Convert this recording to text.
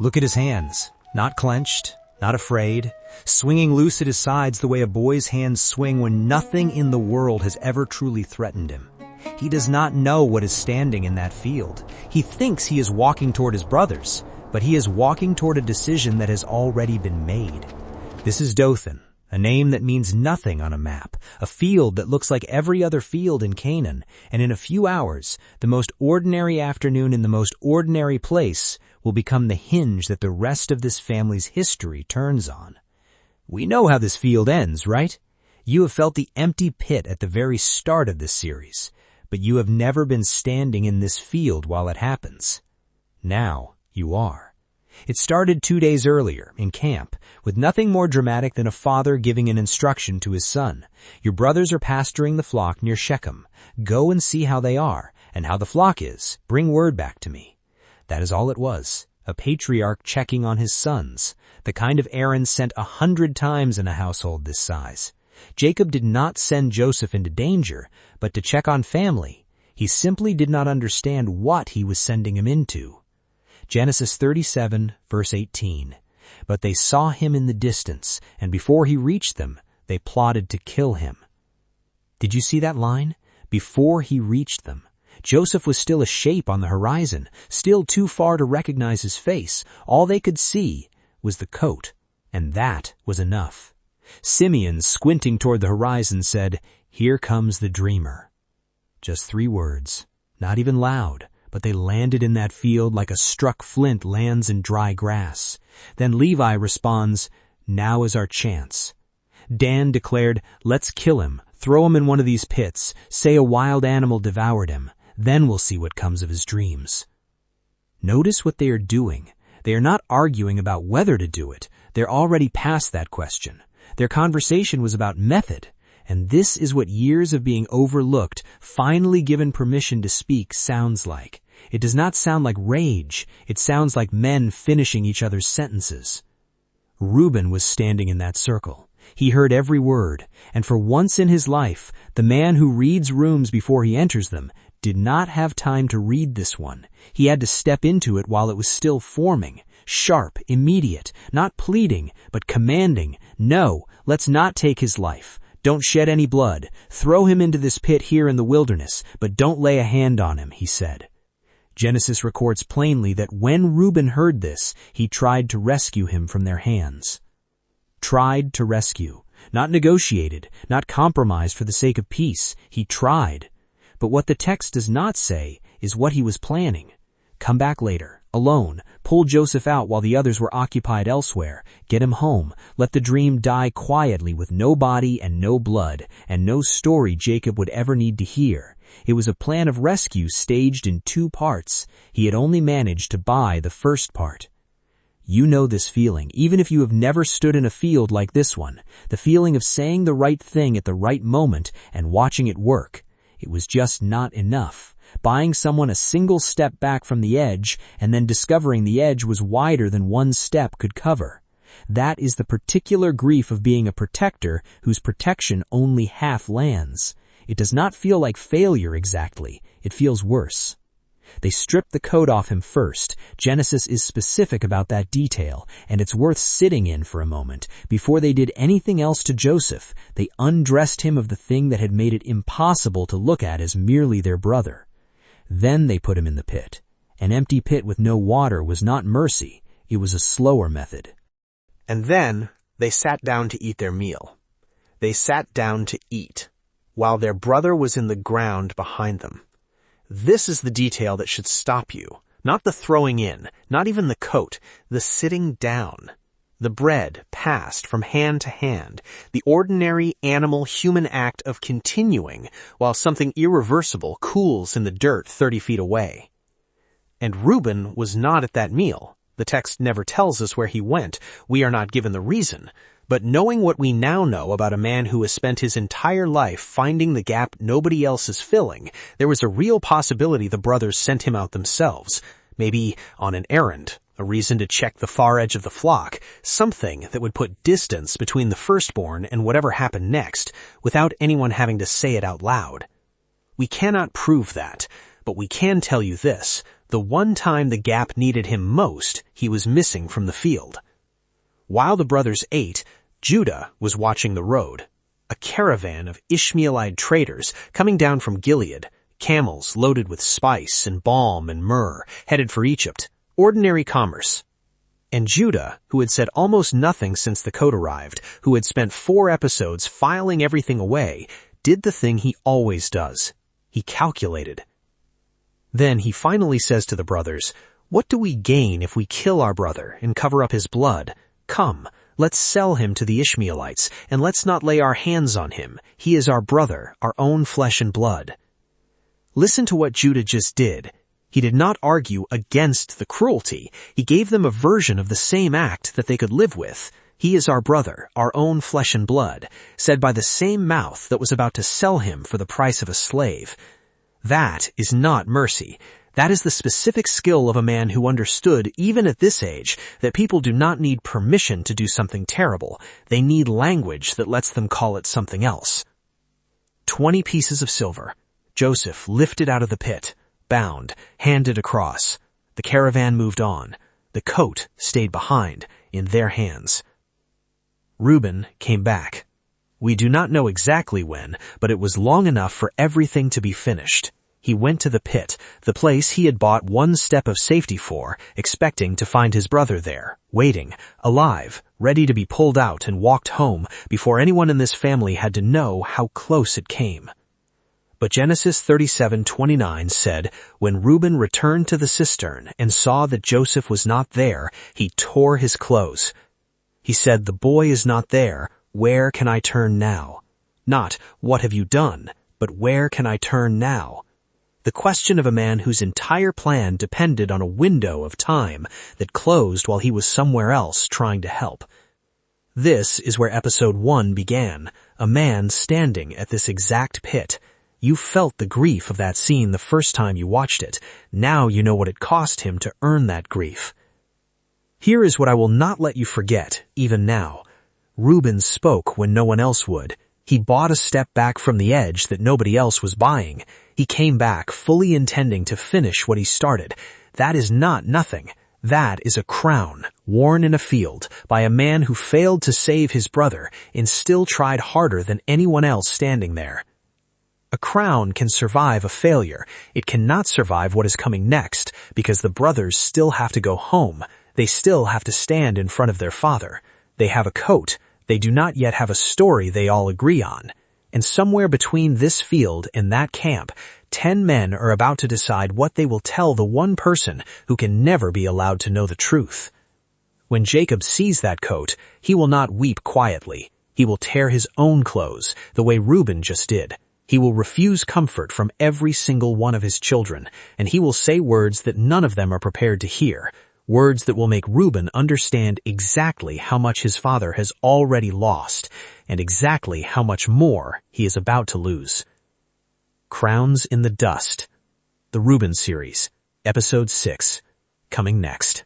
Look at his hands, not clenched, not afraid, swinging loose at his sides the way a boy's hands swing when nothing in the world has ever truly threatened him. He does not know what is standing in that field. He thinks he is walking toward his brothers, but he is walking toward a decision that has already been made. This is Dothan, a name that means nothing on a map, a field that looks like every other field in Canaan, and in a few hours, the most ordinary afternoon in the most ordinary place will become the hinge that the rest of this family's history turns on. We know how this field ends, right? You have felt the empty pit at the very start of this series, but you have never been standing in this field while it happens. Now you are. It started 2 days earlier, in camp, with nothing more dramatic than a father giving an instruction to his son. Your brothers are pasturing the flock near Shechem. Go and see how they are, and how the flock is. Bring word back to me. That is all it was, a patriarch checking on his sons, the kind of errand sent 100 times in a household this size. Jacob did not send Joseph into danger, but to check on family. He simply did not understand what he was sending him into. Genesis 37, verse 18. But they saw him in the distance, and before he reached them, they plotted to kill him. Did you see that line? Before he reached them. Joseph was still a shape on the horizon, still too far to recognize his face. All they could see was the coat, and that was enough. Simeon, squinting toward the horizon, said, "Here comes the dreamer." Just 3 words, not even loud, but they landed in that field like a struck flint lands in dry grass. Then Levi responds, "Now is our chance." Dan declared, "Let's kill him, throw him in one of these pits, say a wild animal devoured him. Then we'll see what comes of his dreams." Notice what they are doing. They are not arguing about whether to do it. They're already past that question. Their conversation was about method. And this is what years of being overlooked, finally given permission to speak, sounds like. It does not sound like rage. It sounds like men finishing each other's sentences. Reuben was standing in that circle. He heard every word, and for once in his life, the man who reads rooms before he enters them did not have time to read this one. He had to step into it while it was still forming. Sharp, immediate, not pleading, but commanding. "No, let's not take his life. Don't shed any blood. Throw him into this pit here in the wilderness, but don't lay a hand on him," he said. Genesis records plainly that when Reuben heard this, he tried to rescue him from their hands. Tried to rescue. Not negotiated, not compromised for the sake of peace. He tried. But what the text does not say is what he was planning. Come back later, alone, pull Joseph out while the others were occupied elsewhere, get him home, let the dream die quietly with no body and no blood, and no story Jacob would ever need to hear. It was a plan of rescue staged in 2 parts. He had only managed to buy the first part. You know this feeling, even if you have never stood in a field like this one, the feeling of saying the right thing at the right moment and watching it work. It was just not enough. Buying someone a single step back from the edge and then discovering the edge was wider than 1 step could cover. That is the particular grief of being a protector whose protection only half lands. It does not feel like failure exactly. It feels worse. They stripped the coat off him first. Genesis is specific about that detail, and it's worth sitting in for a moment. Before they did anything else to Joseph, they undressed him of the thing that had made it impossible to look at as merely their brother. Then they put him in the pit. An empty pit with no water was not mercy. It was a slower method. And then they sat down to eat their meal. They sat down to eat, while their brother was in the ground behind them. This is the detail that should stop you. Not the throwing in, not even the coat, the sitting down. The bread passed from hand to hand, the ordinary animal-human act of continuing while something irreversible cools in the dirt 30 feet away. And Reuben was not at that meal. The text never tells us where he went. We are not given the reason. But knowing what we now know about a man who has spent his entire life finding the gap nobody else is filling, there was a real possibility the brothers sent him out themselves, maybe on an errand, a reason to check the far edge of the flock, something that would put distance between the firstborn and whatever happened next, without anyone having to say it out loud. We cannot prove that, but we can tell you this. The one time the gap needed him most, he was missing from the field. While the brothers ate, Judah was watching the road. A caravan of Ishmaelite traders coming down from Gilead, camels loaded with spice and balm and myrrh, headed for Egypt. Ordinary commerce. And Judah, who had said almost nothing since the coat arrived, who had spent 4 episodes filing everything away, did the thing he always does. He calculated. Then he finally says to the brothers, "What do we gain if we kill our brother and cover up his blood? Come, let's sell him to the Ishmaelites, and let's not lay our hands on him. He is our brother, our own flesh and blood." Listen to what Judah just did. He did not argue against the cruelty. He gave them a version of the same act that they could live with. He is our brother, our own flesh and blood, said by the same mouth that was about to sell him for the price of a slave. That is not mercy. That is the specific skill of a man who understood, even at this age, that people do not need permission to do something terrible. They need language that lets them call it something else. 20 pieces of silver. Joseph lifted out of the pit, bound, handed across. The caravan moved on. The coat stayed behind, in their hands. Reuben came back. We do not know exactly when, but it was long enough for everything to be finished. He went to the pit, the place he had bought one step of safety for, expecting to find his brother there, waiting, alive, ready to be pulled out and walked home before anyone in this family had to know how close it came. But Genesis 37:29 said, "When Reuben returned to the cistern and saw that Joseph was not there, he tore his clothes. He said, 'The boy is not there. Where can I turn now?' Not, 'What have you done?' but 'Where can I turn now?' The question of a man whose entire plan depended on a window of time that closed while he was somewhere else trying to help. This is where episode 1 began, a man standing at this exact pit. You felt the grief of that scene the first time you watched it. Now you know what it cost him to earn that grief. Here is what I will not let you forget, even now. Reuben spoke when no one else would. He bought a step back from the edge that nobody else was buying. He came back fully intending to finish what he started. That is not nothing. That is a crown, worn in a field, by a man who failed to save his brother and still tried harder than anyone else standing there. A crown can survive a failure. It cannot survive what is coming next, because the brothers still have to go home. They still have to stand in front of their father. They have a coat. They do not yet have a story they all agree on. And somewhere between this field and that camp, 10 men are about to decide what they will tell the one person who can never be allowed to know the truth. When Jacob sees that coat, he will not weep quietly. He will tear his own clothes, the way Reuben just did. He will refuse comfort from every single one of his children, and he will say words that none of them are prepared to hear, words that will make Reuben understand exactly how much his father has already lost, and exactly how much more he is about to lose. Crowns in the Dust, the Reuben series, episode 6, coming next.